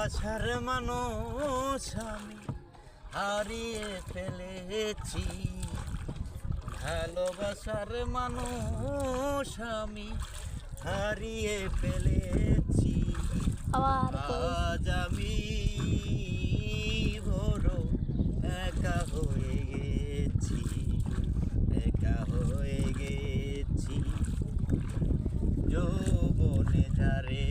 ভালোবাসার মানুষ আমি হারিয়ে ফেলেছি, ভালোবাসার মানুষ আমি হারিয়ে ফেলেছি। আজ আমি বড় একা হয়ে গেছি, একা হয়ে গেছি। যৌবনে যারে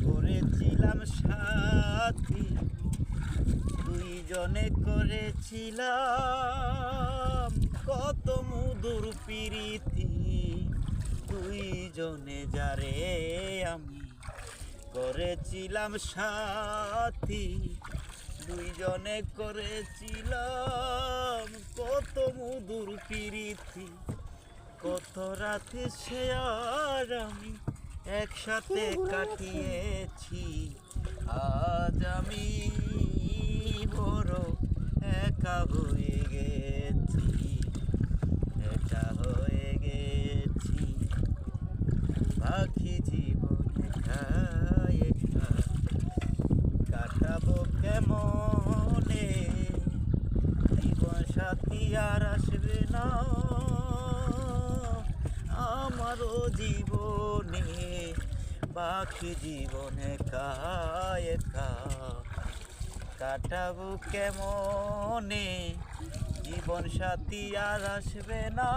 করেছিলাম সাথী, দুইজনে করেছিলাম কত মধুর প্রীতি। দুইজনে যারে আমি করেছিলাম সাথী, দুইজনে করেছিলাম কত মধুর প্রীতি। কত রাতে সে আর আমি একসাথে কাটিয়েছি। আজ আমি বড় একা হয়ে গেছি, একা হয়ে গেছি। পাখি জীবন একা একা কাটাবো কেমনে, জীবন সাথী আর আসবে না আমারও জীবনে। পাখি জীবন একা একা কাটাবো কেমনে, জীবন সাথী আর আসবে না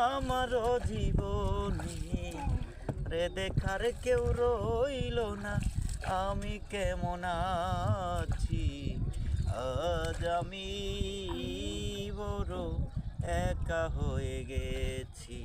আমারও জীবনে। রে দেখার কেউ রইল না আমি কেমন আছি। আজ আমি বড় একা হয়ে গেছি।